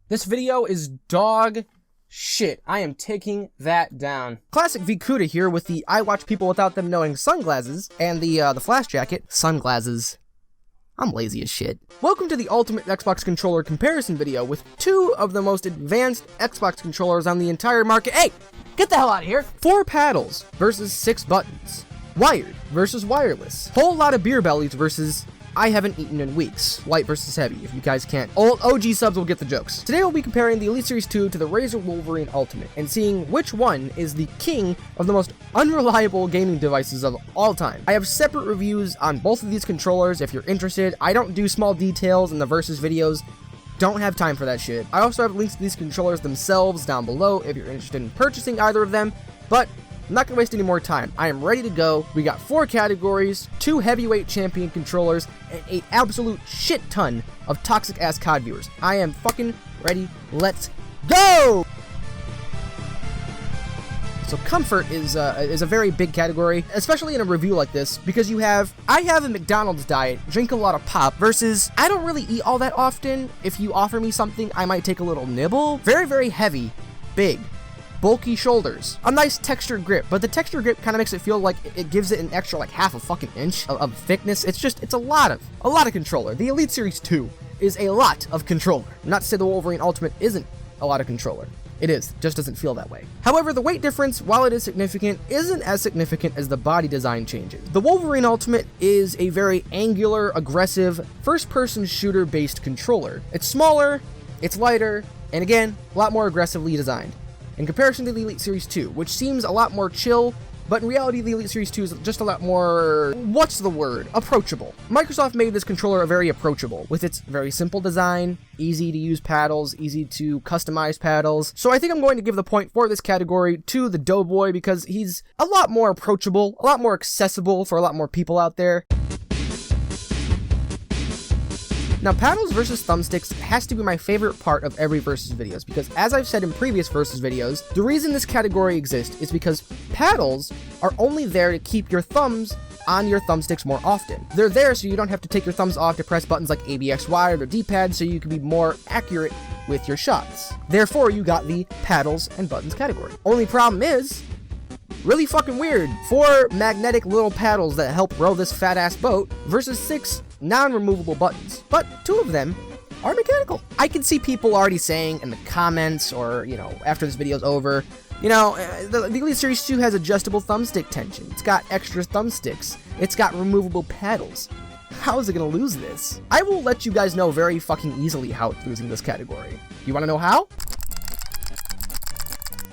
This video is dog shit. I am taking that down. Classic vCuda here with the I watch people without them knowing sunglasses and the flash jacket. Sunglasses. I'm lazy as shit. Welcome to the ultimate Xbox controller comparison video with two of the most advanced Xbox controllers on the entire market. Hey, get the hell out of here. 4 paddles versus 6 buttons. Wired versus wireless. Whole lot of beer bellies versus I haven't eaten in weeks. Light versus heavy, if you guys can't. Old OG subs will get the jokes. Today we'll be comparing the Elite Series 2 to the Razer Wolverine Ultimate and seeing which one is the king of the most unreliable gaming devices of all time. I have separate reviews on both of these controllers if you're interested. I don't do small details in the versus videos. Don't have time for that shit. I also have links to these controllers themselves down below if you're interested in purchasing either of them, but I'm not gonna waste any more time. I am ready to go. We got 4 categories, 2 heavyweight champion controllers, and an absolute shit ton of toxic ass COD viewers. I am fucking ready. Let's go! So comfort is a very big category, especially in a review like this, because I have a McDonald's diet, drink a lot of pop, versus I don't really eat all that often. If you offer me something, I might take a little nibble. Very, very heavy, big, bulky shoulders, a nice textured grip, but the textured grip kind of makes it feel like it gives it an extra like half a fucking inch of thickness. It's a lot of controller. The Elite Series 2 is a lot of controller. Not to say the Wolverine Ultimate isn't a lot of controller. It is, just doesn't feel that way. However, the weight difference, while it is significant, isn't as significant as the body design changes. The Wolverine Ultimate is a very angular, aggressive, first-person shooter-based controller. It's smaller, it's lighter, and again, a lot more aggressively designed. In comparison to the Elite Series 2, which seems a lot more chill, but in reality the Elite Series 2 is just a lot more, what's the word? Approachable. Microsoft made this controller very approachable, with its very simple design, easy to use paddles, easy to customize paddles. So I think I'm going to give the point for this category to the Doughboy because he's a lot more approachable, a lot more accessible for a lot more people out there. Now, paddles versus thumbsticks has to be my favorite part of every versus videos because, as I've said in previous versus videos, the reason this category exists is because paddles are only there to keep your thumbs on your thumbsticks more often. They're there so you don't have to take your thumbs off to press buttons like ABXY or the D-pad so you can be more accurate with your shots. Therefore, you got the paddles and buttons category. Only problem is, really fucking weird. 4 magnetic little paddles that help row this fat-ass boat versus 6 non-removable buttons, but 2 of them are mechanical. I can see people already saying in the comments or, after this video's over, the Elite Series 2 has adjustable thumbstick tension. It's got extra thumbsticks. It's got removable paddles. How is it gonna lose this? I will let you guys know very fucking easily how it's losing this category. You wanna know how?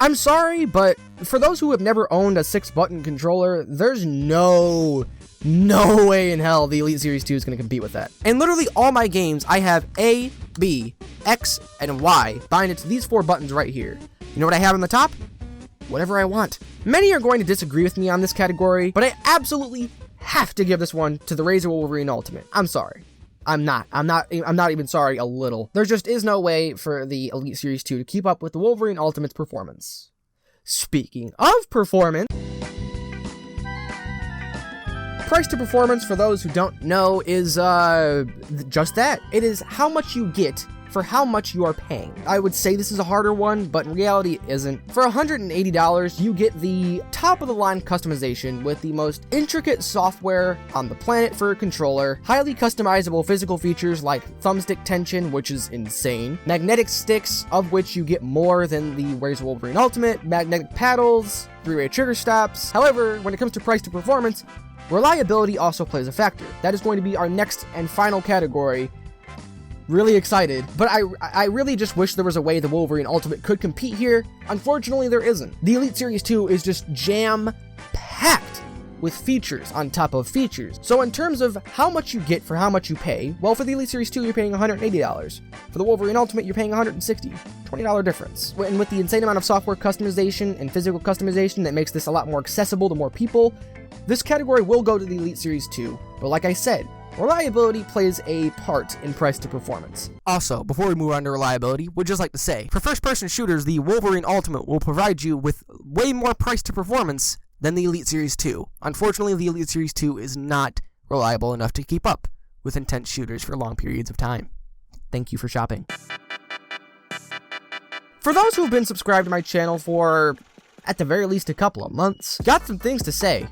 I'm sorry, but for those who have never owned a 6-button controller, there's no way in hell the Elite Series 2 is going to compete with that. In literally all my games, I have A, B, X, and Y binded to these 4 buttons right here. You know what I have on the top? Whatever I want. Many are going to disagree with me on this category, but I absolutely have to give this one to the Razer Wolverine Ultimate. I'm sorry. I'm not even sorry a little. There just is no way for the Elite Series 2 to keep up with the Wolverine Ultimate's performance. Speaking of performance, price to performance, for those who don't know, is just that. It is how much you get for how much you are paying. I would say this is a harder one, but in reality it isn't. For $180, you get the top-of-the-line customization with the most intricate software on the planet for a controller, highly customizable physical features like thumbstick tension, which is insane, magnetic sticks, of which you get more than the Razer Wolverine Ultimate, magnetic paddles, 3-way trigger stops. However, when it comes to price to performance, reliability also plays a factor. That is going to be our next and final category. Really excited, but I really just wish there was a way the Wolverine Ultimate could compete here. Unfortunately, there isn't. The Elite Series 2 is just jam-packed with features on top of features. So in terms of how much you get for how much you pay, well, for the Elite Series 2, you're paying $180. For the Wolverine Ultimate, you're paying $160. $20 difference. And with the insane amount of software customization and physical customization that makes this a lot more accessible to more people, this category will go to the Elite Series 2. But like I said, reliability plays a part in price to performance. Also, before we move on to reliability, we'd just like to say, for first-person shooters, the Wolverine Ultimate will provide you with way more price to performance than the Elite Series 2. Unfortunately, the Elite Series 2 is not reliable enough to keep up with intense shooters for long periods of time. Thank you for shopping. For those who've been subscribed to my channel for, at the very least, a couple of months, got some things to say.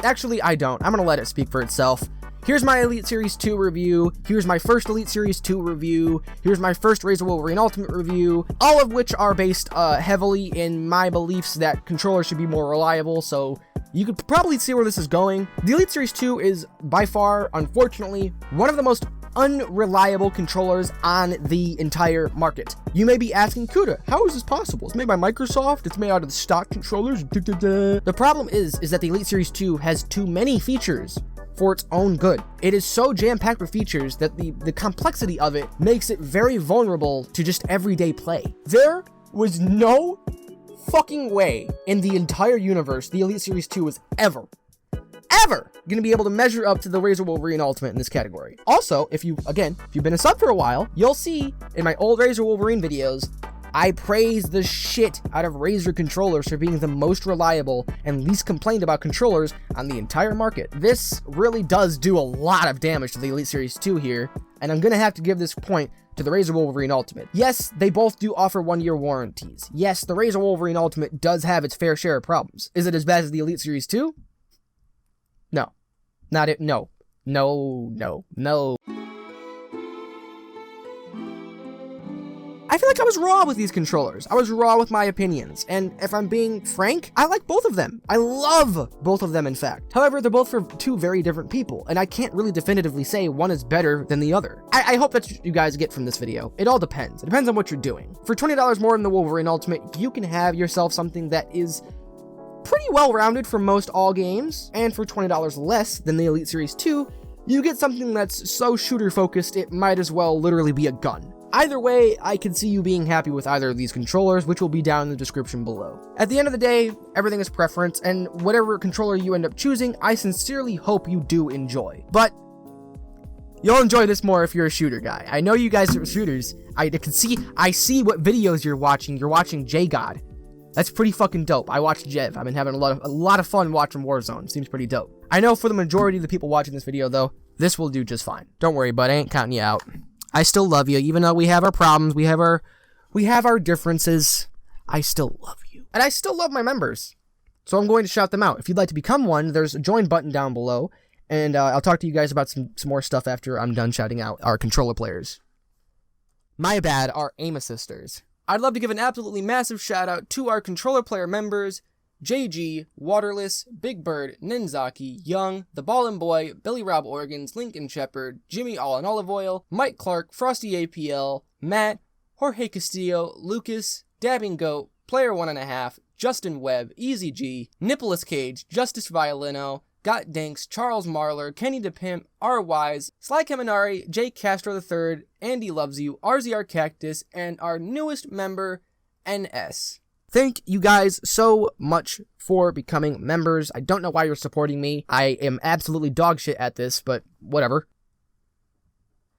Actually, I don't. I'm gonna let it speak for itself. Here's my Elite Series 2 review, here's my first Elite Series 2 review, here's my first Razer Wolverine Ultimate review, all of which are based heavily in my beliefs that controllers should be more reliable, so you could probably see where this is going. The Elite Series 2 is by far, unfortunately, one of the most unreliable controllers on the entire market. You may be asking, CUDA, how is this possible? It's made by Microsoft, it's made out of the stock controllers. The problem is that the Elite Series 2 has too many features for its own good. It is so jam-packed with features that the complexity of it makes it very vulnerable to just everyday play. There was no fucking way in the entire universe the Elite Series 2 was ever gonna be able to measure up to the Razer Wolverine Ultimate in this category. Also, if you've been a sub for a while, you'll see in my old Razer Wolverine videos, I praise the shit out of Razer controllers for being the most reliable and least complained about controllers on the entire market. This really does do a lot of damage to the Elite Series 2 here, and I'm gonna have to give this point to the Razer Wolverine Ultimate. Yes, they both do offer 1-year warranties. Yes, the Razer Wolverine Ultimate does have its fair share of problems. Is it as bad as the Elite Series 2? No. Not it. No. No. I feel like I was raw with these controllers. I was raw with my opinions, and if I'm being frank, I like both of them. I love both of them, in fact. However, they're both for two very different people, and I can't really definitively say one is better than the other. I hope that's what you guys get from this video. It all depends. It depends on what you're doing. For $20 more than the Wolverine Ultimate, you can have yourself something that is pretty well-rounded for most all games, and for $20 less than the Elite Series 2, you get something that's so shooter-focused it might as well literally be a gun. Either way, I can see you being happy with either of these controllers, which will be down in the description below. At the end of the day, everything is preference, and whatever controller you end up choosing, I sincerely hope you do enjoy. But you'll enjoy this more if you're a shooter guy. I know you guys are shooters. I see what videos you're watching. You're watching J-God. That's pretty fucking dope. I watched Jev. I've been having a lot of fun watching Warzone. Seems pretty dope. I know for the majority of the people watching this video, though, this will do just fine. Don't worry, bud. I ain't counting you out. I still love you, even though we have our problems, we have our differences. I still love you. And I still love my members. So I'm going to shout them out. If you'd like to become one, there's a join button down below, and I'll talk to you guys about some more stuff after I'm done shouting out our controller players. My bad, our aim assisters. I'd love to give an absolutely massive shout out to our controller player members, JG, Waterless, Big Bird, Ninzaki, Young, The Ballin' Boy, Billy Rob Organs, Lincoln Shepherd, Jimmy All in Olive Oil, Mike Clark, Frosty APL, Matt, Jorge Castillo, Lucas, Dabbing Goat, Player 1.5, Justin Webb, Easy G, Nicholas Cage, Justice Violino, Got Dinks, Charles Marler, Kenny DePimp, R. Wise, Sly Kaminari, Jake Castro III, Andy Loves You, RZR Cactus, and our newest member, NS. Thank you guys so much for becoming members. I don't know why you're supporting me. I am absolutely dog shit at this, but whatever.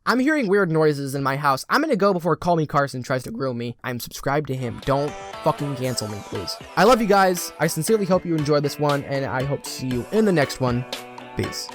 I'm hearing weird noises in my house. I'm gonna go before Call Me Carson tries to grill me. I'm subscribed to him. Don't fucking cancel me, please. I love you guys. I sincerely hope you enjoyed this one, and I hope to see you in the next one. Peace.